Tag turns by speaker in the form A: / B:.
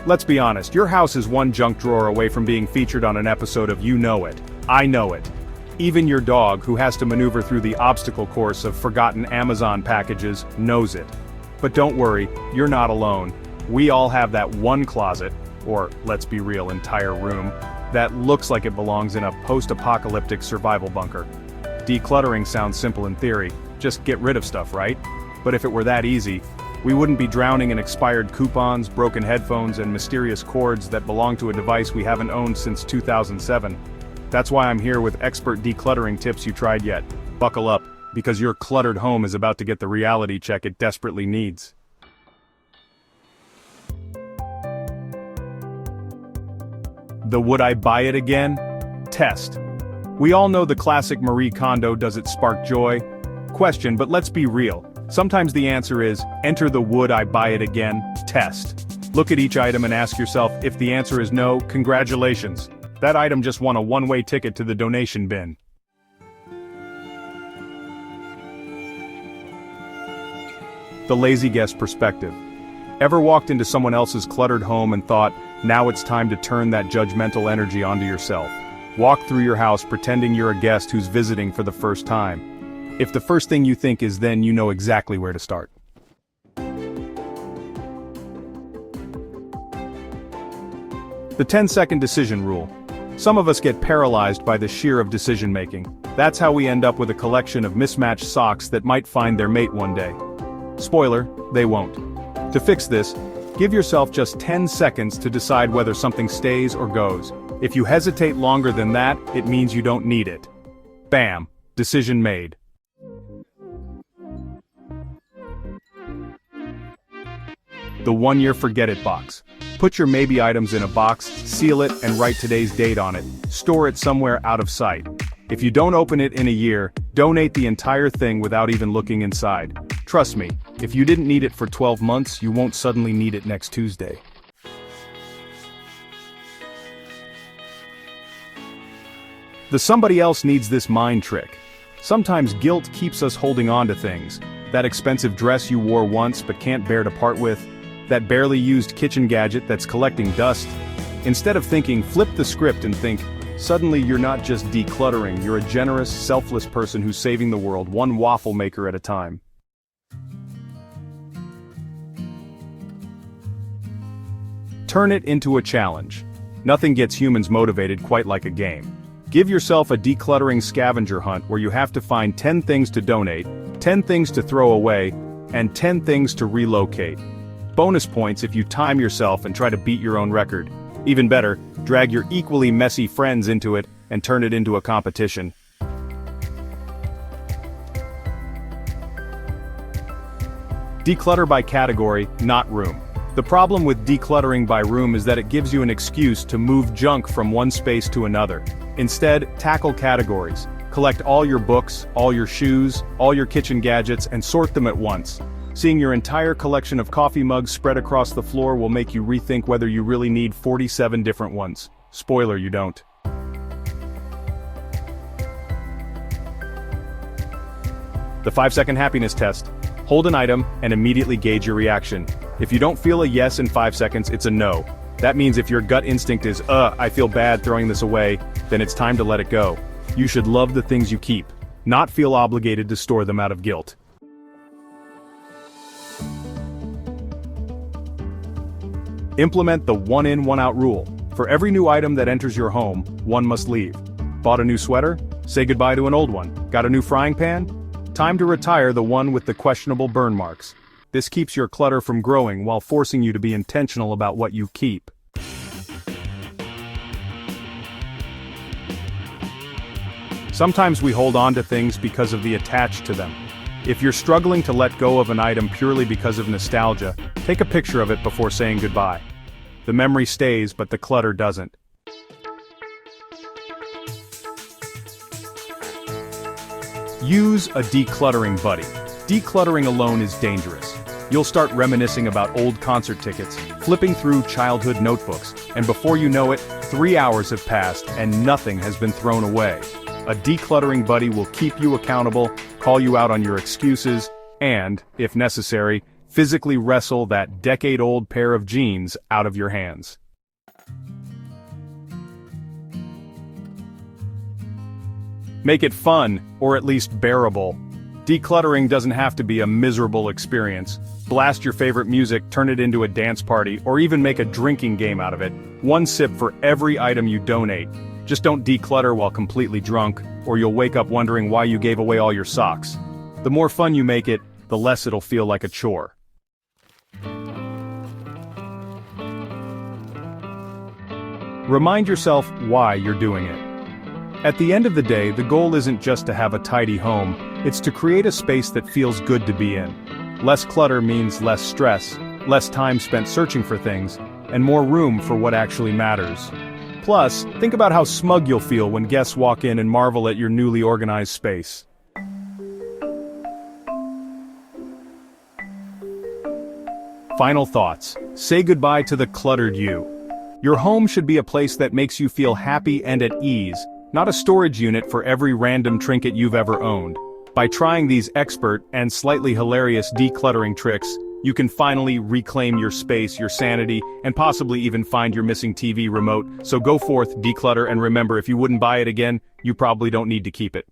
A: Let's be honest, your house is one junk drawer away from being featured on an episode of You Know It, I Know It. Even your dog, who has to maneuver through the obstacle course of forgotten Amazon packages, knows it. But don't worry, you're not alone. We all have that one closet, or let's be real, entire room, that looks like it belongs in a post-apocalyptic survival bunker. Decluttering sounds simple in theory, just get rid of stuff, right? But if it were that easy, we wouldn't be drowning in expired coupons, broken headphones, and mysterious cords that belong to a device we haven't owned since 2007. That's why I'm here with expert decluttering tips you tried yet. Buckle up, because your cluttered home is about to get the reality check it desperately needs. The would I buy it again? Test. We all know the classic Marie Kondo does it spark joy? Question, but let's be real. Sometimes the answer is, enter the would I buy it again test. Look at each item and ask yourself, if the answer is no, congratulations. That item just won a one-way ticket to the donation bin. The lazy guest perspective. Ever walked into someone else's cluttered home and thought, now it's time to turn that judgmental energy onto yourself? Walk through your house pretending you're a guest who's visiting for the first time. If the first thing you think is then, you know exactly where to start. The 10-second decision rule. Some of us get paralyzed by the sheer of decision-making. That's how we end up with a collection of mismatched socks that might find their mate one day. Spoiler, they won't. To fix this, give yourself just 10 seconds to decide whether something stays or goes. If you hesitate longer than that, it means you don't need it. Bam, decision made. The one-year forget it box. Put your maybe items in a box, seal it, and write today's date on it. Store it somewhere out of sight. If you don't open it in a year, donate the entire thing without even looking inside. Trust me, if you didn't need it for 12 months, you won't suddenly need it next Tuesday. The somebody else needs this mind trick. Sometimes guilt keeps us holding on to things. That expensive dress you wore once but can't bear to part with. That barely used kitchen gadget that's collecting dust. Instead of thinking, flip the script and think, suddenly you're not just decluttering, you're a generous, selfless person who's saving the world one waffle maker at a time. Turn it into a challenge. Nothing gets humans motivated quite like a game. Give yourself a decluttering scavenger hunt where you have to find 10 things to donate, 10 things to throw away, and 10 things to relocate. Bonus points if you time yourself and try to beat your own record. Even better, drag your equally messy friends into it and turn it into a competition. Declutter by category, not room. The problem with decluttering by room is that it gives you an excuse to move junk from one space to another. Instead, tackle categories. Collect all your books, all your shoes, all your kitchen gadgets, and sort them at once. Seeing your entire collection of coffee mugs spread across the floor will make you rethink whether you really need 47 different ones. Spoiler, you don't. The 5-second happiness test. Hold an item and immediately gauge your reaction. If you don't feel a yes in 5 seconds, it's a no. That means if your gut instinct is, I feel bad throwing this away, then it's time to let it go. You should love the things you keep, not feel obligated to store them out of guilt. Implement the one-in, one-out rule. For every new item that enters your home, one must leave. Bought a new sweater? Say goodbye to an old one. Got a new frying pan? Time to retire the one with the questionable burn marks. This keeps your clutter from growing while forcing you to be intentional about what you keep. Sometimes we hold on to things because of the attached to them. If you're struggling to let go of an item purely because of nostalgia, take a picture of it before saying goodbye. The memory stays, but the clutter doesn't. Use a decluttering buddy. Decluttering alone is dangerous. You'll start reminiscing about old concert tickets, flipping through childhood notebooks, and before you know it, 3 hours have passed and nothing has been thrown away. A decluttering buddy will keep you accountable, call you out on your excuses, and, if necessary, Physically wrestle that decade-old pair of jeans out of your hands. Make it fun, or at least bearable. Decluttering doesn't have to be a miserable experience. Blast your favorite music, turn it into a dance party, or even make a drinking game out of it. One sip for every item you donate. Just don't declutter while completely drunk, or you'll wake up wondering why you gave away all your socks. The more fun you make it, the less it'll feel like a chore. Remind yourself why you're doing it. At the end of the day, the goal isn't just to have a tidy home, it's to create a space that feels good to be in. Less clutter means less stress, less time spent searching for things, and more room for what actually matters. Plus, think about how smug you'll feel when guests walk in and marvel at your newly organized space. Final thoughts. Say goodbye to the cluttered you. Your home should be a place that makes you feel happy and at ease, not a storage unit for every random trinket you've ever owned. By trying these expert and slightly hilarious decluttering tricks, you can finally reclaim your space, your sanity, and possibly even find your missing TV remote. So go forth, declutter, and remember, if you wouldn't buy it again, you probably don't need to keep it.